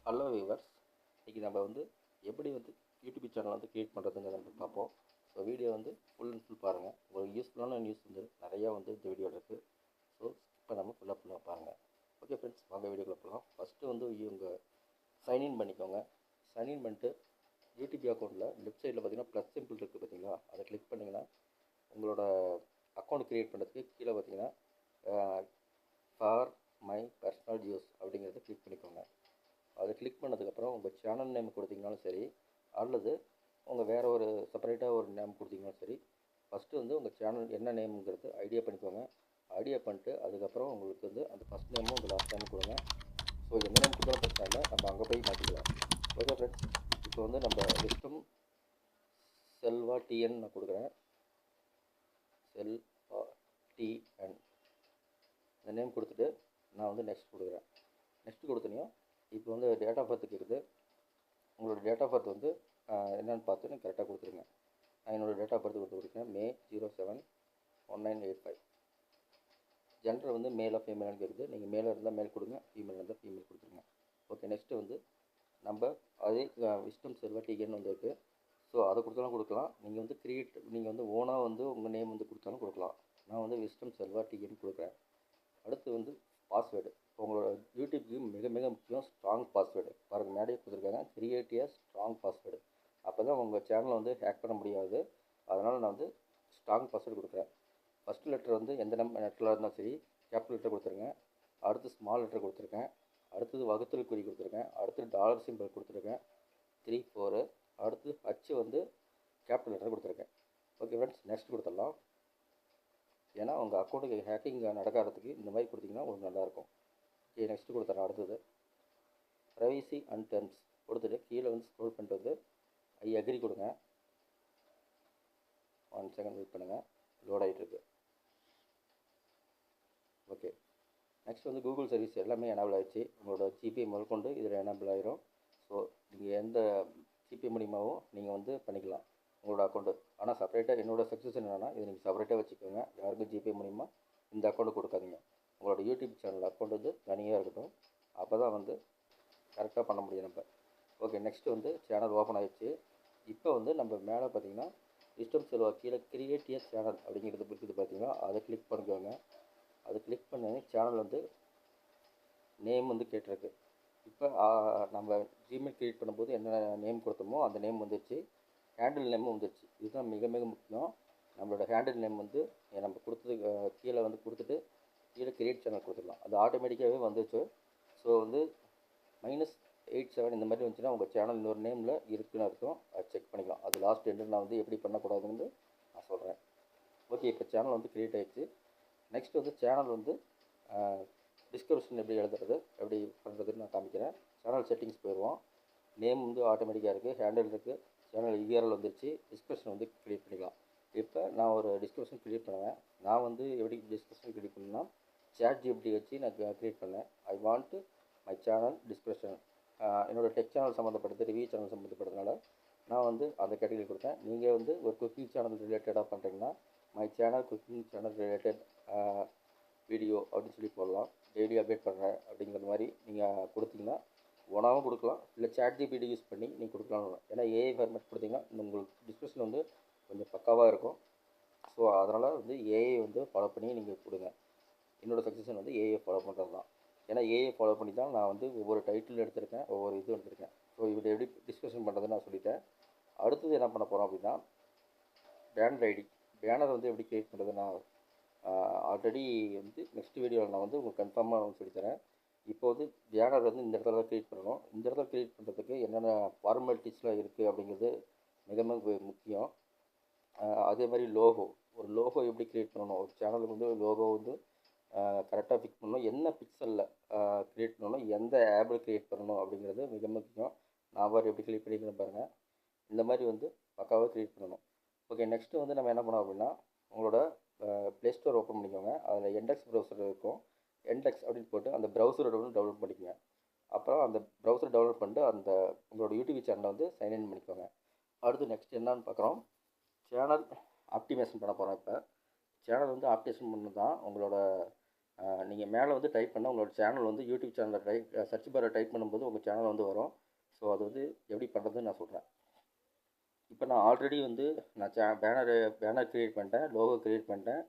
Hello viewers, இன்றைக்கி நம்ம வந்து எப்படி வந்து யூடியூப் சேனல் வந்து க்ரியேட் பண்ணுறதுங்கிறத நம்ம பார்ப்போம். ஸோ வீடியோ வந்து ஃபுல் அண்ட் ஃபுல் பாருங்கள். உங்களுக்கு யூஸ்ஃபுல்லான நியூஸ் வந்து நிறையா வந்து இந்த வீடியோவில் இருக்குது. ஸோ இப்போ நம்ம ஃபுல்லாக பாருங்கள். ஓகே ஃப்ரெண்ட்ஸ், வாங்க வீடியோக்குள்ள போகலாம். ஃபஸ்ட்டு வந்து இவங்க சைன்இன் பண்ணிக்கோங்க. சைன்இன் பண்ணிட்டு யூடியூப் அக்கௌண்ட்டில் லெஃப்ட் சைடில் பார்த்தீங்கன்னா ப்ளஸ் சிம்பிள் இருக்குது பார்த்தீங்களா, அதை கிளிக் பண்ணிங்கன்னா உங்களோட அக்கௌண்ட் க்ரியேட் பண்ணுறதுக்கு கீழே பார்த்தீங்கன்னா ஃபார் மை பர்சனல் யூஸ் அப்படிங்கிறத கிளிக் பண்ணிக்கோங்க. அதை கிளிக் பண்ணதுக்கப்புறம் உங்கள் சேனல் நேம் கொடுத்தீங்கனாலும் சரி, அல்லது உங்கள் வேறு ஒரு செப்பரேட்டாக ஒரு நேம் கொடுத்தீங்கனாலும் சரி, ஃபஸ்ட்டு வந்து உங்கள் சேனல் என்ன நேம்ங்கிறது ஐடியா பண்ணிக்கோங்க. ஐடியா பண்ணிட்டு அதுக்கப்புறம் உங்களுக்கு வந்து அந்த ஃபஸ்ட் நேமும் உங்கள் லாஸ்ட் நேமும் கொடுங்க. ஸோ எந்த நேம் கொடுத்தாலும் பிரச்சனை இல்லை, நம்ம அங்கே போய் மாற்றிக்கலாம். ஓகே ஃப்ரெண்ட்ஸ், இப்போ வந்து நம்ம விஷ்டம் செல்வா டிஎன் நான் கொடுக்குறேன். செல்வா டிஎன் இந்த நேம் கொடுத்துட்டு நான் வந்து நெக்ஸ்ட் கொடுக்குறேன். நெக்ஸ்ட் கொடுத்தனையும் இப்போ வந்து டேட் ஆஃப் பர்த் இருக்குது. உங்களோட டேட் ஆஃப் பர்த் வந்து என்னென்னு பார்த்து கரெக்டாக கொடுத்துருங்க. நான் என்னோடய டேட் ஆஃப் பர்த் கொடுத்துருக்கேன் May 07-1985. ஜெண்டர் வந்து மேலாக ஃபீமேலாக கேட்குது. நீங்கள் மேலே இருந்தால் மேல் கொடுங்க, ஃபீமேல் இருந்தால் ஃபீமேல் கொடுத்துருங்க. ஓகே, நெக்ஸ்ட்டு வந்து நம்ம அதே விஷ்டம் செல்வா டிஎன் வந்து இருக்குது. ஸோ அதை கொடுத்தாலும் கொடுக்கலாம். நீங்கள் வந்து நீங்கள் வந்து ஓனாக வந்து உங்கள் நேம் வந்து கொடுத்தாலும் கொடுக்கலாம். நான் வந்து விஷ்டம் செல்வா டிஎன் கொடுக்குறேன். அடுத்து வந்து பாஸ்வேர்டு. உங்களோட யூடியூப்க்கு மிக மிக முக்கியம் ஸ்ட்ராங் பாஸ்வேர்டு. பாருங்கள், மேடையை கொடுத்துருக்காங்க, கிரியேட்டிவ் ஸ்ட்ராங் பாஸ்வேர்டு. அப்போ தான் உங்கள் சேனலை வந்து ஹேக் பண்ண முடியாது. அதனால் நான் வந்து ஸ்ட்ராங் பாஸ்வேர்டு கொடுக்குறேன். ஃபஸ்ட் லெட்டர் வந்து எந்த லெட்டராக இருந்தாலும் சரி கேபிட்டல் லெட்டர் கொடுத்துருங்க. அடுத்து ஸ்மால் லெட்டர் கொடுத்துருக்கேன். அடுத்தது வகுத்தல் குறி கொடுத்துருக்கேன். அடுத்து டாலர் சிம்பிள் கொடுத்துருக்கேன் 3 4. அடுத்து ஹச் வந்து கேபிட்டல் லெட்டர் கொடுத்துருக்கேன். ஓகே ஃப்ரெண்ட்ஸ், நெக்ஸ்ட் கொடுத்துடலாம். ஏன்னா உங்கள் அக்கௌண்ட்டுக்கு ஹேக்கிங் நடக்கிறதுக்கு இந்த மாதிரி கொடுத்தீங்கன்னா உங்களுக்கு நல்லாயிருக்கும். ஓகே, நெக்ஸ்ட்டு கொடுத்துறேன். அடுத்தது ப்ரைவசி அண்ட் டெர்ம்ஸ் கொடுத்துட்டு கீழே வந்து ஸ்க்ரோல் பண்ணிட்டு வந்து ஐ அக்ரி கொடுங்க. 1 செகண்ட் வெயிட் பண்ணுங்கள், லோட் ஆகிட்டுருக்கு. ஓகே, நெக்ஸ்ட் வந்து கூகுள் சர்வீஸ் எல்லாமே எனேபிள் ஆகிடுச்சு. உங்களோட ஜிபே முதற்கொண்டு இதில் எனேபிள் ஆகிரும். ஸோ நீங்கள் எந்த ஜிபே மூலியமாகவும் நீங்கள் வந்து பண்ணிக்கலாம் உங்களோட அக்கௌண்ட்டு. ஆனால் செப்பரேட்டாக என்னோடய சக்ஸஸ் என்னென்னா, இதை நீங்கள் செப்பரேட்டாக வச்சுக்கோங்க. யாருக்கும் ஜிபே மூலிமா இந்த அக்கௌண்ட்டு கொடுக்காதீங்க. உங்களோட யூடியூப் சேனல் அக்கௌண்ட் வந்து தனியாக இருக்கட்டும். அப்போ தான் வந்து கரெக்டாக பண்ண முடியும் நம்ம. ஓகே, நெக்ஸ்ட்டு வந்து சேனல் ஓப்பன் ஆகிடுச்சு. இப்போ வந்து நம்ம மேலே பார்த்தீங்கன்னா விஷ்டம் செல்வா கீழே கிரியேட்டிவ் சேனல் அப்படிங்கிறது இருக்குது பார்த்தீங்கன்னா, அதை கிளிக் பண்ணிக்கோங்க. அதை கிளிக் பண்ணி சேனல் வந்து நேம் வந்து கேட்டிருக்கு. இப்போ நம்ம ஜிமெயில் க்ரியேட் பண்ணும்போது என்ன நேம் கொடுத்தோமோ அந்த நேம் வந்துடுச்சு. ஹேண்டில் நேமும் வந்துடுச்சு. இதுதான் மிக மிக முக்கியம். நம்மளோட ஹேண்டில் நேம் வந்து நம்ம கொடுத்தது கீழே வந்து கொடுத்துட்டு கீழே கிரியேட் சேனல் கொடுத்துடலாம். அது ஆட்டோமேட்டிக்காகவே வந்துச்சு. ஸோ வந்து -87 இந்த மாதிரி வந்துச்சுன்னா உங்கள் சேனல் இன்னொரு நேமில் இருக்குதுன்னு அர்த்தம். அது செக் பண்ணிக்கலாம். அது லாஸ்ட் எண்டு நான் வந்து எப்படி பண்ணக்கூடாதுன்னு நான் சொல்கிறேன். ஓகே, இப்போ சேனல் வந்து க்ரியேட் ஆகிடுச்சு. நெக்ஸ்ட் வந்து சேனல் வந்து டிஸ்கிரிப்ஷன் எப்படி எழுதுறது எப்படி பண்ணுறதுன்னு நான் காமிக்கிறேன். சேனல் செட்டிங்ஸ் போயிடுவோம். நேம் வந்து ஆட்டோமேட்டிக்காக இருக்குது, ஹேண்டில் இருக்குது, சேனல் URL வந்துருச்சு. டிஸ்கிரிப்ஷன் வந்து க்ரியேட் பண்ணிக்கலாம். இப்போ நான் ஒரு டிஸ்கிரிப்ஷன் க்ரியேட் பண்ணுவேன். நான் வந்து எப்படி டிஸ்கிரிப்ஷன் க்ரியேட் பண்ணேன்னா ChatGPT வச்சு நான் க்ரியேட் பண்ணேன். I want my channel description. என்னோடய டெக் சேனல் சம்மந்தப்பட்டது, ரிவ்யூ சேனல் சம்மந்தப்பட்டதுனால நான் வந்து அந்த கேட்டகரி கொடுத்தேன். நீங்கள் வந்து ஒரு குக்கிங் சேனல் ரிலேட்டடாக பண்ணுறீங்கன்னா my channel cooking channel related video அப்படின்னு சொல்லி போடலாம். டெய்லி அப்டேட் பண்ணுறேன் அப்படிங்கிற மாதிரி நீங்கள் கொடுத்தீங்கன்னா ஒன்றாவும் கொடுக்கலாம், இல்லை ChatGPT யூஸ் பண்ணி நீங்கள் கொடுக்கலாம். ஏன்னா ஏஐ ஃபார்மேட் கொடுத்தீங்கன்னா உங்களுக்கு டிஸ்கிரிப்ஷன் வந்து கொஞ்சம் பக்காவாக இருக்கும். ஸோ அதனால் வந்து ஏஐ வந்து ஃபாலோ பண்ணி நீங்கள் கொடுங்க. என்னோடய சக்ஸஸ் வந்து ஏஐ ஃபாலோ பண்ணுறது தான். ஏன்னா ஏஐ ஃபாலோ பண்ணி தான் நான் வந்து ஒவ்வொரு டைட்டில் எடுத்திருக்கேன், ஒவ்வொரு இது எடுத்திருக்கேன். ஸோ இப்படி எப்படி டிஸ்கஷன் பண்ணுறதுன்னு நான் சொல்லிட்டேன். அடுத்தது என்ன பண்ண போகிறோம் அப்படின்னா பேனர் ஐடி. பேனர் வந்து எப்படி க்ரியேட் பண்ணுறது நான் ஆல்ரெடி வந்து நெக்ஸ்ட் வீடியோவில் நான் வந்து உங்களுக்கு கன்ஃபார்மாக சொல்லித்தரேன். இப்போ வந்து பேனர் வந்து இந்த இடத்துல தான் க்ரியேட் பண்ணணும். இந்த இடத்துல க்ரியேட் பண்ணுறதுக்கு என்னென்ன ஃபார்மாலிட்டிஸ்லாம் இருக்குது அப்படிங்கிறது மிக மிக முக்கியம். அதே மாதிரி ஒரு லோகோ எப்படி க்ரியேட் பண்ணணும், ஒரு சேனலுக்கு வந்து லோகோ வந்து கரெக்டாக ஃபிக்ஸ் பண்ணணும், என்ன பிக்சலில் க்ரியேட் பண்ணணும், எந்த ஆப்பில் க்ரியேட் பண்ணணும் அப்படிங்கிறது மிக முக்கியம். நான் வேறு எப்படி க்ரியேட் பண்ணிக்கிறேன் பாருங்கள். இந்த மாதிரி வந்து பக்காவாக க்ரியேட் பண்ணணும். ஓகே, நெக்ஸ்ட்டு வந்து நம்ம என்ன பண்ணோம் அப்படின்னா உங்களோட ப்ளே ஸ்டோர் ஓப்பன் பண்ணிக்கோங்க. அதில் என்டெக்ஸ் ப்ரௌசர் இருக்கும். என்டெக்ஸ் அப்படின்னு போட்டு அந்த ப்ரௌசரோட வந்து டவுன்லோட் பண்ணிக்கோங்க. அப்புறம் அந்த ப்ரௌசர் டவுன்லோட் பண்ணிட்டு அந்த உங்களோட யூடியூப் சேனலை வந்து சைன்இன் பண்ணிக்கோங்க. அடுத்து நெக்ஸ்ட் என்னன்னு பார்க்குறோம், சேனல் ஆப்டிமேஷன் பண்ண போகிறோம். இப்போ சேனல் வந்து ஆப்டிமேஷன் பண்ணது தான் உங்களோட நீங்கள் மேலே வந்து டைப் பண்ணால் உங்களோட சேனல் வந்து யூடியூப் சேனலில் சர்ச் பாரில் டைப் பண்ணும்போது உங்கள் சேனல் வந்து வரும். ஸோ அது வந்து எப்படி பண்ணுறதுன்னு நான் சொல்கிறேன். இப்போ நான் ஆல்ரெடி வந்து நான் பேனர் க்ரியேட் பண்ணிட்டேன், லோகோ க்ரியேட் பண்ணிட்டேன்,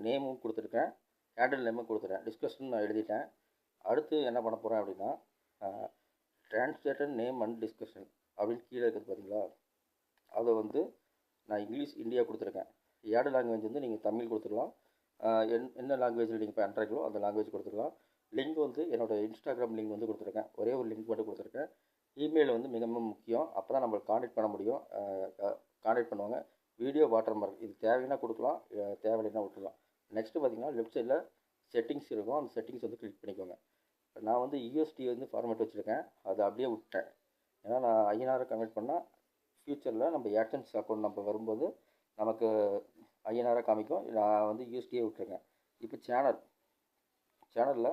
நேமும் கொடுத்துருக்கேன், ஹேண்டில் நேமும் கொடுத்துட்டேன், டிஸ்கஷன் நான் எழுதிட்டேன். அடுத்து என்ன பண்ண போகிறேன் அப்படின்னா, டிரான்ஸ்லேட்டர் நேம் அண்ட் டிஸ்கஷன் அப்படின்னு கீழே இருக்குது பார்த்தீங்களா, அதை வந்து நான் இங்கிலீஷ் இந்தியா கொடுத்துருக்கேன். ஏடு லாங்குவேஜ் வந்து நீங்கள் தமிழ் கொடுத்துக்கலாம், என்ன லாங்குவேஜில் நீங்கள் பண்ணுறீங்களோ அந்த லாங்குவேஜ் கொடுத்துக்கலாம். லிங்க் வந்து என்னோடய இன்ஸ்டாகிராம் லிங்க் வந்து கொடுத்துருக்கேன், ஒரே ஒரு லிங்க் மட்டும் கொடுத்துருக்கேன். இமெயில் வந்து மிக மிக முக்கியம், அப்போ தான் நம்மளுக்கு காண்டாக்ட் பண்ண முடியும், காண்டாக்ட் பண்ணுவாங்க. வீடியோ வாட்டர் மார்க் இது தேவைன்னா கொடுக்கலாம், தேவையில்லைன்னா விட்டுலாம். நெக்ஸ்ட்டு பார்த்திங்கன்னா லெஃப்ட் சைடில் செட்டிங்ஸ் இருக்கும், அந்த செட்டிங்ஸ் வந்து கிளிக் பண்ணிக்கோங்க. நான் வந்து யூஎஸ்டி வந்து ஃபார்மேட் வச்சுருக்கேன், அதை அப்படியே விட்டேன். ஏன்னா நான் ஐஎன்ஆரை கன்வெர்ட் பண்ணால் ஃப்யூச்சரில் நம்ம ஏர்டெல்ஸ் அக்கௌண்ட் நம்ம வரும்போது நமக்கு ஐஎன்ஆராக காமிக்கும். நான் வந்து யூஎஸ்டியே விட்டுருக்கேன். இப்போ சேனலில்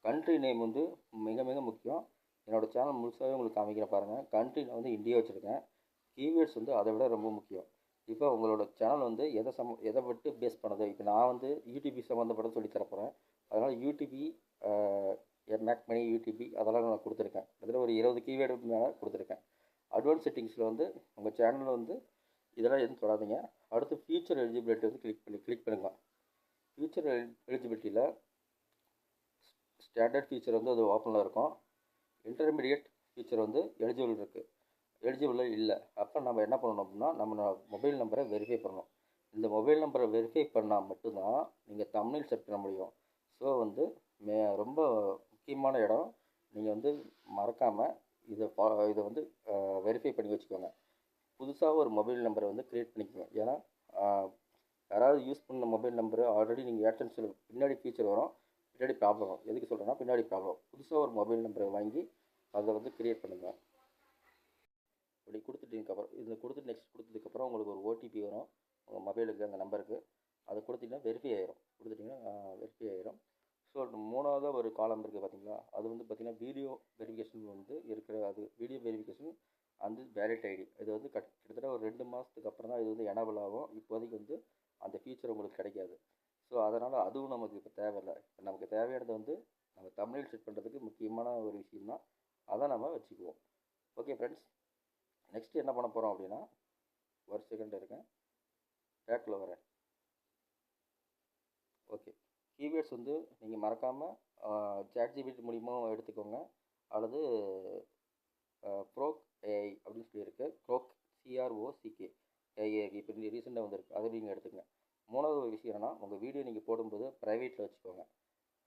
கண்ட்ரி நேம் வந்து மிக மிக முக்கியம். என்னோடய சேனல் முழுசாகவே உங்களுக்கு காமிக்கிறேன் பாருங்கள். கண்ட்ரி நான் வந்து இந்தியா வச்சுருக்கேன். கீவேர்ட்ஸ் வந்து அதை விட ரொம்ப முக்கியம். இப்போ உங்களோட சேனல் வந்து எதை விட்டு பேஸ் பண்ணுது. இப்போ நான் வந்து யூடிபி சம்மந்தப்பட்ட சொல்லி தரப்போகிறேன். அதனால் யூடிபி, மேக் மணி, யூடிபி அதெல்லாம் நான் கொடுத்துருக்கேன். அதில் ஒரு 20 கீவேர்டு மேலே கொடுத்துருக்கேன். அட்வான்ஸ் செட்டிங்ஸில் வந்து உங்கள் சேனலில் வந்து இதெல்லாம் எதுவும் தொடாதீங்க. அடுத்து ஃபியூச்சர் எலிஜிபிலிட்டி வந்து கிளிக் பண்ணுங்க. ஃபியூச்சர் எலிஜிபிலிட்டியில் ஸ்டாண்டர்ட் ஃபீச்சர் வந்து அது ஓப்பனில் இருக்கும். இன்டர்மீடியட் ஃபீச்சர் வந்து எலிஜிபிள் இல்லை. அப்போ நம்ம என்ன பண்ணணும் அப்படின்னா, நம்ம மொபைல் நம்பரை வெரிஃபை பண்ணணும். இந்த மொபைல் நம்பரை வெரிஃபை பண்ணால் மட்டும்தான் நீங்கள் தம்ப்நெயில் செட் பண்ண முடியும். ஸோ வந்து ரொம்ப முக்கியமான இடம். நீங்கள் வந்து மறக்காமல் இதை வந்து வெரிஃபை பண்ணி வச்சுக்கோங்க. புதுசாக ஒரு மொபைல் நம்பரை வந்து க்ரியேட் பண்ணிக்கோங்க. ஏன்னா யாராவது யூஸ் பண்ண மொபைல் நம்பரு ஆல்ரெடி நீங்கள் ஏர்டெல்ஸில் பின்னாடி ஃபீச்சர் வரும், பின்னாடி ப்ராப்ளம் வரும். எதுக்கு சொல்கிறேன்னா, பின்னாடி ப்ராப்ளம். புதுசாக ஒரு மொபைல் நம்பரை வாங்கி அதை வந்து க்ரியேட் பண்ணுங்கள். இப்படி கொடுத்துட்டதுக்கப்புறம் நெக்ஸ்ட் கொடுத்ததுக்கப்புறம் உங்களுக்கு ஒரு ஓடிபி வரும் உங்கள் மொபைலுக்கு, அந்த நம்பருக்கு. அதை கொடுத்தீங்கன்னா வெரிஃபை ஆயிரும். வெரிஃபை ஆயிரும். ஸோ மூணாவதாக ஒரு காலம் இருக்குது பார்த்தீங்களா, அது வந்து பார்த்திங்கன்னா வீடியோ வெரிஃபிகேஷன் வந்து இருக்கிற அது வீடியோ வெரிஃபிகேஷன் அந்த வேலிட் ஐடி. இது வந்து கிட்டத்தட்ட ஒரு 2 மாதத்துக்கு அப்புறம் தான் இது வந்து எனேபிள் ஆகும். இப்போதைக்கு வந்து அந்த ஃபீச்சர் உங்களுக்கு கிடைக்காது. ஸோ அதனால் அதுவும் நமக்கு இப்போ தேவையில்லை. இப்போ நமக்கு தேவையானது வந்து நம்ம தம்ப்நெயில் செட் பண்ணுறதுக்கு முக்கியமான ஒரு விஷயம் தான், அதை நம்ம வச்சுக்குவோம். ஓகே ஃப்ரெண்ட்ஸ், நெக்ஸ்ட்டு என்ன பண்ண போகிறோம் அப்படின்னா, ஒரு செகண்ட் இருக்கேன், பேக்கில் வரேன். ஓகே, கீவேர்ட்ஸ் வந்து நீங்கள் மறக்காமல் ChatGPT மூலியமாக எடுத்துக்கோங்க, அல்லது க்ரோக் ஏஐ அப்படின்னு சொல்லியிருக்கு, க்ரோக் CROCK ஏஐ இப்போ ரீசெண்டாக வந்திருக்கு, அதை நீங்கள் எடுத்துக்கங்க. மூணாவது ஒரு விஷயம் என்னென்னா, உங்கள் வீடியோ நீங்கள் போடும்போது ப்ரைவேட்டில் வச்சுக்கோங்க.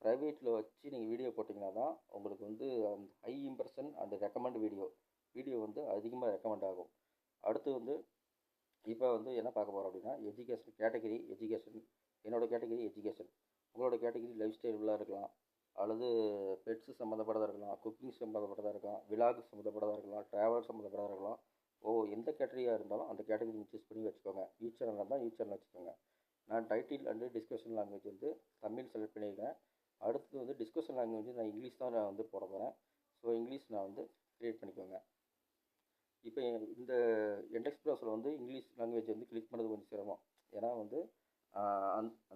ப்ரைவேட்டில் வச்சு நீங்கள் வீடியோ போட்டிங்கன்னா தான் உங்களுக்கு வந்து அந்த high impression and recommend video வந்து அதிகமாக ரெக்கமெண்ட் ஆகும். அடுத்து வந்து இப்போ வந்து என்ன பார்க்க போகிறோம் அப்படின்னா, எஜுகேஷன் கேட்டகரி. என்னோடய கேட்டகரி எஜுகேஷன். உங்களோட கேட்டகரி லைஃப் ஸ்டைலாக இருக்கலாம், அல்லது பெட்ஸு சம்மந்தப்பட்டதாக இருக்கலாம், குக்கிங் சம்மந்தப்பட்டதாக இருக்கலாம், விலாக் சம்மந்தப்பட்டதாக இருக்கலாம், ட்ராவல் சம்மந்தப்பட்டதாக இருக்கலாம். எந்த கேட்டகரியாக இருந்தாலும் அந்த கேட்டகரி நீங்கள் சூஸ் பண்ணி வச்சுக்கோங்க. யூஸ் சேனலாக இருந்தால் யூஸ் சேனல் வச்சுக்கோங்க. நான் டைட்டில் அண்டு டிஸ்கஷன் லாங்குவேஜ் வந்து தமிழ் செலக்ட் பண்ணியிருக்கேன். அடுத்து வந்து டிஸ்கஷன் லாங்குவேஜ் நான் இங்கிலீஷ் தான் நான் வந்து போட போகிறேன். ஸோ இங்கிலீஷ் நான் வந்து க்ரியேட் பண்ணிக்கோங்க. இப்போ இந்த இண்டெக்ஸ் ப்ரௌசரில் வந்து இங்கிலீஷ் லாங்குவேஜ் வந்து கிளிக் பண்ணுறது கொஞ்சம் சிரமம். ஏன்னா வந்து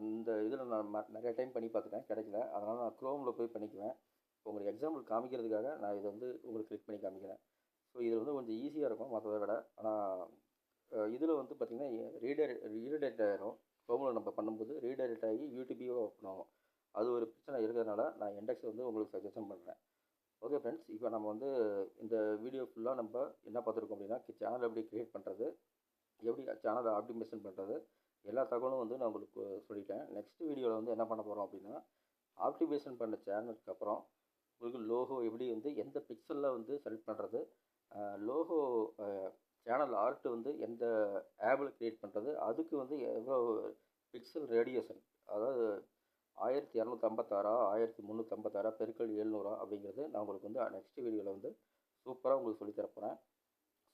அந்த இதில் நான் நிறைய டைம் பண்ணி பார்த்துட்டேன், கிடைக்கல. அதனால் நான் க்ரோமில் போய் பண்ணிக்குவேன். இப்போ உங்களுக்கு எக்ஸாம்பிள் காமிக்கிறதுக்காக நான் இதை வந்து உங்களுக்கு கிளிக் பண்ணி காமிக்கிறேன். ஸோ இது வந்து கொஞ்சம் ஈஸியாக இருக்கும் மற்றதை விட. ஆனால் இதில் வந்து பார்த்திங்கன்னா ரீடைரக்ட் ஆகிரும். க்ரோமில் நம்ம பண்ணும்போது ரீடைரக்ட் ஆகி யூடியூபையும் ஓப்பன் ஆகும். அது ஒரு பிரச்சனை இருக்கிறதுனால நான் இண்டெக்ஸ் வந்து உங்களுக்கு சஜஷன் பண்ணுறேன். ஓகே ஃப்ரெண்ட்ஸ், இப்போ நம்ம வந்து இந்த வீடியோ ஃபுல்லாக நம்ம என்ன பார்த்துருக்கோம் அப்படின்னா, சேனல் எப்படி க்ரியேட் பண்ணுறது, எப்படி சேனலை ஆப்டிமேஷன் பண்ணுறது, எல்லா தகவலும் வந்து நான் உங்களுக்கு சொல்லிட்டேன். நெக்ஸ்ட் வீடியோவில் வந்து என்ன பண்ண போகிறோம் அப்படின்னா, ஆப்டிமேஷன் பண்ண சேனலுக்கு அப்புறம் உங்களுக்கு லோகோ எப்படி வந்து எந்த பிக்சலில் வந்து செலக்ட் பண்ணுறது, லோகோ சேனல் ஆர்ட் வந்து எந்த ஆப்பில் க்ரியேட் பண்ணுறது, அதுக்கு வந்து எவ்வளோ பிக்சல் ரேடியேஷன், அதாவது 1256 1356 பெருக்கல் 700 அப்படிங்கிறது நான் உங்களுக்கு வந்து நெக்ஸ்ட் வீடியோவில் வந்து சூப்பராக உங்களுக்கு சொல்லித்தரப்போகிறேன்.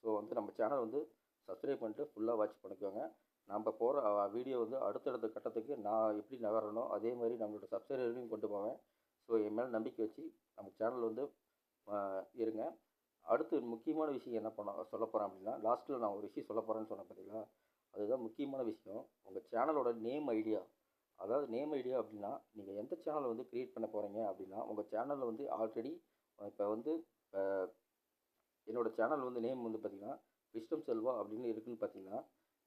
ஸோ வந்து நம்ம சேனல் வந்து சப்ஸ்கிரைப் பண்ணிட்டு ஃபுல்லாக வாட்ச் பண்ணிக்கோங்க. நம்ம போகிற வீடியோ வந்து அடுத்தடுத்த கட்டத்துக்கு நான் எப்படி நகரணும் அதே மாதிரி நம்மளோட சப்ஸ்கிரைபரையும் கொண்டு போவேன். ஸோ என் மேலே நம்பிக்கை வச்சு நம்ம சேனல் வந்து இருங்க. அடுத்து முக்கியமான விஷயம் என்ன சொல்ல போகிறேன் அப்படின்னா, லாஸ்ட்டில் நான் ஒரு விஷயம் சொல்ல போகிறேன்னு சொன்னேன் பார்த்தீங்களா, அதுதான் முக்கியமான விஷயம். உங்கள் சேனலோட நேம் ஐடியா அதாவது நேம் ஐடியா அப்படின்னா, நீங்கள் எந்த சேனல் வந்து கிரியேட் பண்ண போகிறீங்க அப்படின்னா, உங்கள் சேனலில் வந்து ஆல்ரெடி இப்போ வந்து அ என்னோடய சேனல் வந்து நேம் வந்து பார்த்தீங்கன்னா, விஸ்டம் செல்வா அப்படின்னு இருக்குன்னு பார்த்தீங்கன்னா,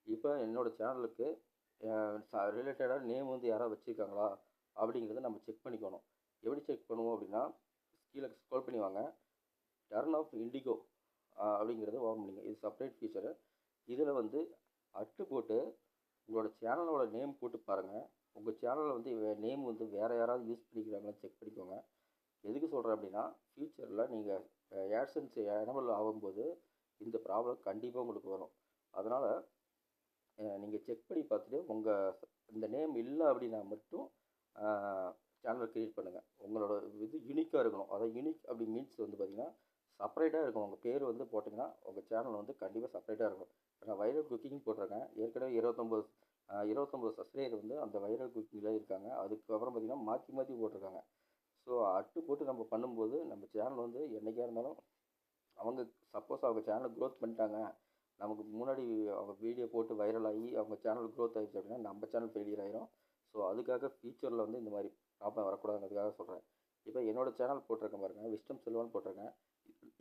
இப்போ என்னோடய சேனலுக்கு ரிலேட்டடாக நேம் வந்து யாராவது வச்சுருக்காங்களா அப்படிங்கிறத நம்ம செக் பண்ணிக்கணும். எப்படி செக் பண்ணுவோம் அப்படின்னா, கீழே ஸ்க்ரோல் பண்ணி வாங்க. டர்ன் ஆஃப் இண்டிகோ அப்படிங்கிறத ஓப்பன் பண்ணிங்க. இது செப்பரேட் ஃபீச்சரு. இதில் வந்து அட்டு போட்டு உங்களோட சேனலோட நேம் போட்டு பாருங்கள். உங்கள் சேனலில் வந்து நேம் வந்து வேறு யாராவது யூஸ் பண்ணிக்கிறாங்களா செக் பண்ணிக்கோங்க. எதுக்கு சொல்கிறேன் அப்படின்னா, ஃப்யூச்சரில் நீங்கள் AdSense எனபிள் ஆகும்போது இந்த ப்ராப்ளம் கண்டிப்பாக உங்களுக்கு வரும். அதனால் நீங்கள் செக் பண்ணி பார்த்துட்டு இந்த நேம் இல்லை அப்படின்னா மட்டும் சேனல் க்ரியேட் பண்ணுங்கள். உங்களோட இது யூனிக்காக இருக்கணும். அதாவது யூனிக் அப்படி மீன்ஸ் வந்து பார்த்திங்கன்னா, செப்பரேட்டாக இருக்கும். உங்கள் பேர் வந்து போட்டிங்கன்னா உங்கள் சேனல் வந்து கண்டிப்பாக செப்பரேட்டாக இருக்கும். இப்போ நான் வைரல் குக்கிங் போட்டிருக்கேன். ஏற்கனவே 29 சப்ஸ்கிரைபர் வந்து அந்த வைரல் குக்கிங்கில் இருக்காங்க. அதுக்கப்புறம் பார்த்திங்கன்னா மாற்றி மாற்றி போட்டிருக்காங்க. ஸோ அட்டு போட்டு நம்ம பண்ணும்போது நம்ம சேனல் வந்து என்றைக்கா இருந்தாலும் அவங்க சப்போஸ் அவங்க சேனல் க்ரோத் பண்ணிட்டாங்க, நமக்கு முன்னாடி அவங்க வீடியோ போட்டு வைரல் ஆகி அவங்க சேனல் க்ரோத் ஆகிடுச்சு அப்படின்னா நம்ம சேனல் ஃபெயிலியர் ஆயிரும். ஸோ அதுக்காக ஃபியூச்சரில் வந்து இந்த மாதிரி ப்ராப்ளம் வரக்கூடாதுங்கிறதுக்காக சொல்கிறேன். இப்போ என்னோடய சேனல் போட்டிருக்கேன் பாருங்கள், விஸ்டம் செல்வான்னு போட்டிருக்கேன்.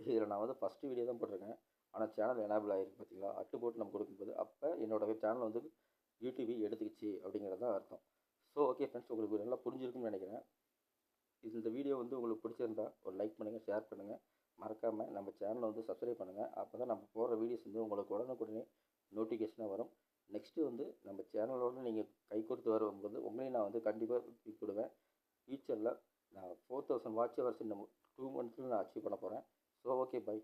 இதில் நான் வந்து ஃபஸ்ட்டு வீடியோ தான் போட்டிருக்கேன். ஆனால் சேனல் எனேபிள் ஆகிருக்கு பார்த்தீங்களா, அட்டு போட்டு நம்ம கொடுக்கும்போது அப்போ என்னோடய சேனல் வந்து யூடியூபே எடுத்துக்கிச்சு அப்படிங்கிறது தான் அர்த்தம். ஸோ ஓகே ஃப்ரெண்ட்ஸ், உங்களுக்கு நல்லா புரிஞ்சிருக்குன்னு நினைக்கிறேன். இந்த வீடியோ வந்து உங்களுக்கு பிடிச்சிருந்தா ஒரு லைக் பண்ணுங்கள், ஷேர் பண்ணுங்கள். மறக்காமல் நம்ம சேனலை வந்து சப்ஸ்கிரைப் பண்ணுங்கள். அப்போ தான் நம்ம போடுற வீடியோஸ் வந்து உங்களுக்கு உடனுக்குடனே நோட்டிஃபிகேஷனாக வரும். நெக்ஸ்ட்டு வந்து நம்ம சேனலோடு நீங்கள் கை கொடுத்து வரும்போது உங்களையும் நான் வந்து கண்டிப்பாக கூப்பிடுவேன். ஃப்யூச்சரில் நான் 4000 வாட்ச் ஹவர்ஸ் இந்த 2 மந்த்ஸில் நான் அச்சீவ் பண்ண போகிறேன். So okay, by.